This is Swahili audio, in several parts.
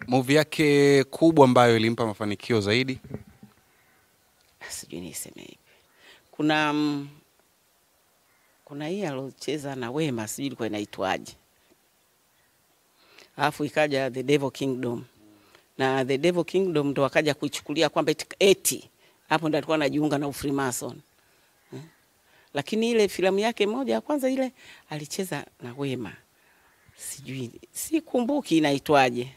Movie yake kubwa ambayo ilimpa mafanikio zaidi? Sijui niseme hivi. Kuna hii alocheza na Wema, sijui ilikuwa inaitwaje. Alafu ikaja The Devil Kingdom. Na The Devil Kingdom ndo wakaja kuichukulia kwamba eti hapo ndo alikuwa anajiunga na Freemason. Lakini ile filamu yake moja ya kwanza ile alicheza na Wema. Sijui, sikumbuki inaitwaje.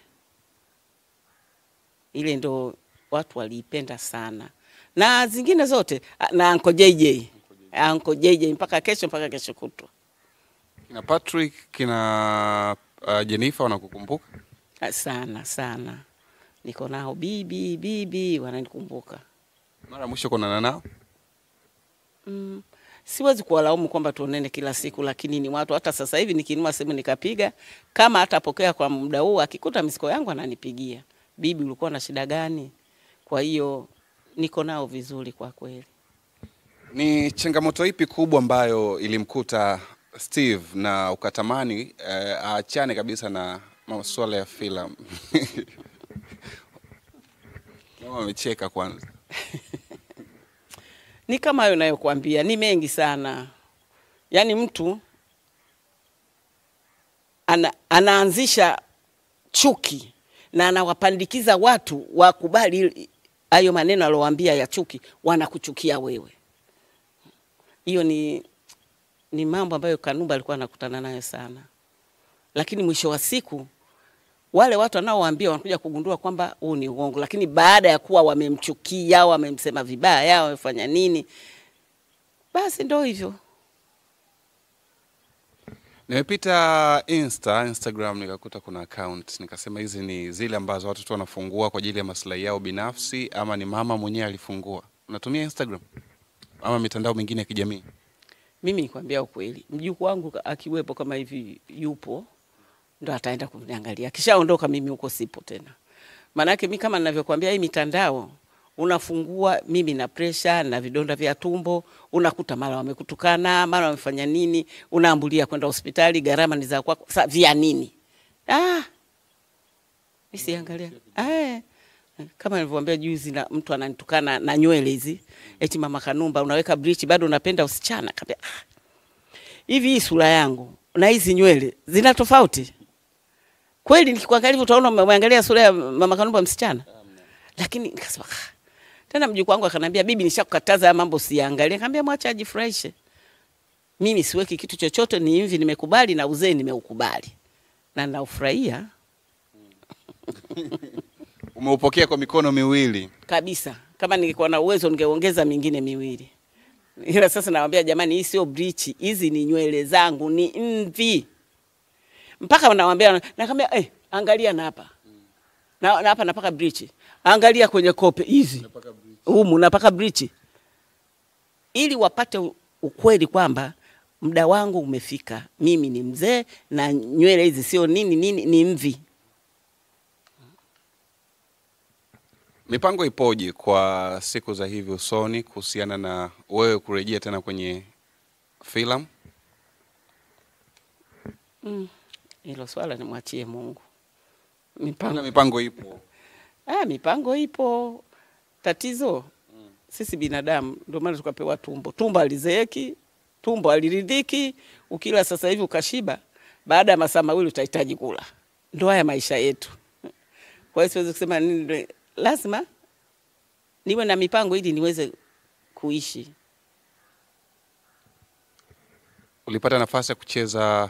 Ile ndo watu waliipenda sana. Na zingine zote na Uncle JJ. Uncle JJ mpaka kesho kutwa. Kina Patrick, kina Jennifer wanakukumbuka? Sana. Niko nao bibi wananikumbuka. Mara mwisho kuonana nao? Siwezi kuwalaumu kwamba tuonane kila siku, lakini ni watu. Hata sasa hivi nikinunua simu nikapiga, kama hatapokea kwa muda huu, akikuta misiko yangu ananipigia. Bibi, ulikuwa na shida gani? Kwa hiyo niko nao vizuri kwa kweli. Ni changamoto ipi kubwa ambayo ilimkuta Steve na ukatamani aachane kabisa na masuala ya filamu? Mama amecheka kwanza. Ni kama hayo nayokuambia, ni mengi sana. Yaani mtu anaanzisha chuki na anawapandikiza watu wakubali hayo maneno alowaambia ya chuki, wanakuchukia wewe. Hiyo ni mambo ambayo Kanumba alikuwa anakutana nayo sana. Lakini mwisho wa siku wale watu wanaowaambia wanakuja kugundua kwamba huu ni uongo, lakini baada ya kuwa wamemchukia, wamemsema vibaya, wamefanya nini, basi ndio hivyo. Nimepita Instagram nikakuta kuna account, nikasema hizi ni zile ambazo watu tu wanafungua kwa ajili ya maslahi yao binafsi ama ni mama mwenyewe alifungua? Unatumia Instagram ama mitandao mingine ya kijamii? Mimi nikwambia ukweli, mjukuu wangu akiwepo kama hivi yupo, ndo ataenda kuniangalia. Kishaondoka mimi huko sipo tena. Maana yake mimi kama ninavyokuambia, hii mitandao unafungua, mimi na pressure na vidonda vya tumbo, unakuta mara wamekutukana, mara wamefanya nini, unaambulia kwenda hospitali, gharama ni za kwako. Sasa vya nini? Nisiangalia. Kama nilivyokuambia juzi, na mtu ananitukana na nywele hizi, eti Mama Kanumba unaweka bleach bado unapenda usichana. Kaambia hivi, hii sura yangu na hizi nywele zina tofauti? Kweli nikikuangalia utaona umeangalia sura ya Mama Kanumba msichana? Lakini nikasema tena mjukuu wangu akaniambia, bibi, nishakukataza haya mambo usiangalie. Nikamwambia mwacha ajifurahishe. Mimi siweki kitu chochote, ni hivi nimekubali na uzee nimeukubali. Na naufurahia. Umeupokea kwa mikono miwili kabisa. Kama ningekuwa na uwezo ningeongeza mingine miwili. Ila sasa nawaambia jamani, hii sio bleach, hizi ni nywele zangu, ni mvi. Mpaka wanawaambia, nakamwambia angalia na hapa. Na hapa napaka bleach. Angalia kwenye kope hizi. Humu napaka bleach. Ili wapate ukweli kwamba muda wangu umefika. Mimi ni mzee na nywele hizi sio nini ni mvi. Mipango ipoje kwa siku za hivi usoni kuhusiana na wewe kurejea tena kwenye filamu? Hilo swala nimwachie Mungu. Mipango ipo. Mipango ipo. Tatizo sisi binadamu ndio maana tukapewa tumbo. Tumbo alizeeki, tumbo aliridhiki. Ukila sasa hivi ukashiba, baada ya masaa mawili utahitaji kula. Ndio haya maisha yetu. Kwa hiyo siwezi kusema nini, lazima niwe na mipango ili niweze kuishi. Ulipata nafasi ya kucheza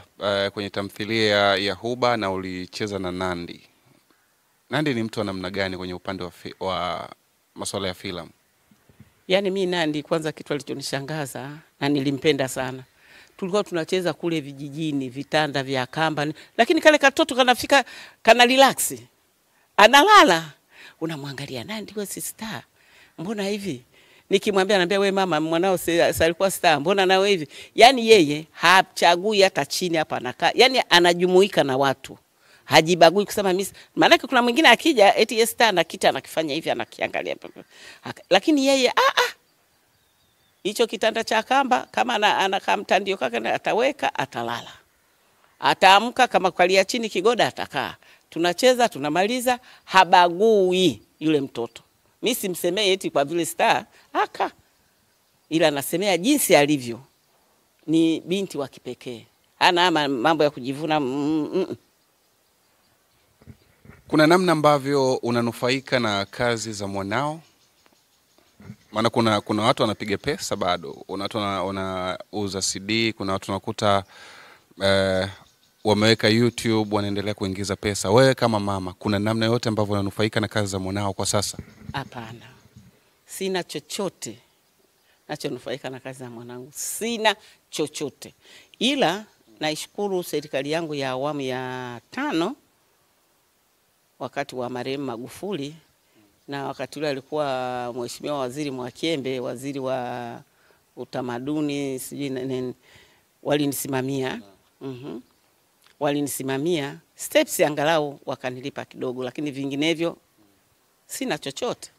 kwenye tamthilia ya Huba na ulicheza na Nandi. Nandi ni mtu wa namna gani kwenye upande wa masuala ya filamu? Yaani mimi Nandi kwanza kitu alichonishangaza na nilimpenda sana. Tulikuwa tunacheza kule vijijini, vitanda vya kamba, lakini kale katoto kanafika kana relax. Analala. Unamwangalia, Nandi wewe si star. Mbona hivi? Nikimwambia anambia wewe mama, mwanao alikuwa star, mbona nawe hivi? Yaani yeye hachagui hata chini hapa anakaa. Yaani anajumuika na watu. Hajibagui kusema mimi. Maana kuna mwingine akija eti star na kita anakifanya hivi anakiangalia. Lakini yeye hicho kitanda cha kamba kama anakaa mtandio kake ataweka, atalala. Ataamka kama kalia chini kigoda atakaa. tunacheza, tunamaliza, habagui yule mtoto. Mimi simsemei eti kwa vile star, ila nasemea jinsi alivyo. Ni binti wa kipekee. Hana mambo ya kujivuna. Kuna namna ambavyo unanufaika na kazi za mwanao? Maana kuna watu wanapiga pesa bado. Kuna watu wanauza CD, kuna watu wanakuta wameweka YouTube, wanaendelea kuingiza pesa. Wewe kama mama, kuna namna yote ambavyo unanufaika na kazi za mwanao kwa sasa? Hapana. Sina chochote nachonufaika na kazi za mwanangu. Sina chochote. Ila naishukuru serikali yangu ya awamu ya 5 wakati wa marehemu Magufuli, na wakati ule alikuwa Mheshimiwa Waziri Mwakyembe, waziri wa utamaduni, sijui walinisimamia. Walinisimamia steps angalau wakanilipa kidogo, lakini vinginevyo sina chochote.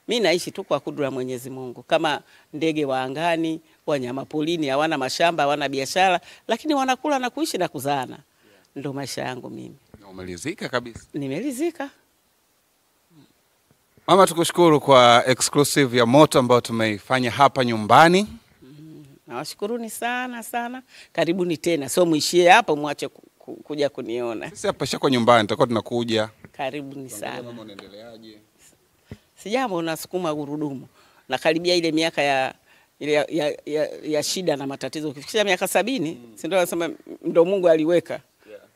Mimi naishi tu kwa kudura Mwenyezi Mungu. Kama ndege wa angani, wanyama polini, hawana mashamba, hawana biashara, lakini wanakula na kuishi na kuzaana. Ndio maisha yangu mimi. Umelizika kabisa? Nimelizika. Mama, tukushukuru kwa exclusive ya moto ambayo tumeifanya hapa nyumbani. Nawashukuruni sana sana. Karibuni tena. Sio muishie hapa, muache kuja kuniona. Sisi hapa shako nyumbani, tutakuwa tunakuja. Karibuni sana. Mama, unaendeleaje? Sijambo, nasukuma gurudumu. Nakaribia ile miaka ya shida na matatizo. Ukifikisha miaka 70, si ndio nasema ndio Mungu aliweka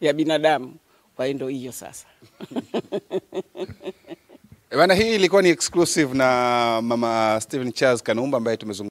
ya binadamu. Kwa hiyo ndio hiyo sasa. Bwana, hii ilikuwa ni exclusive na Mama Stephen Charles Kanumba ambaye tumezungumza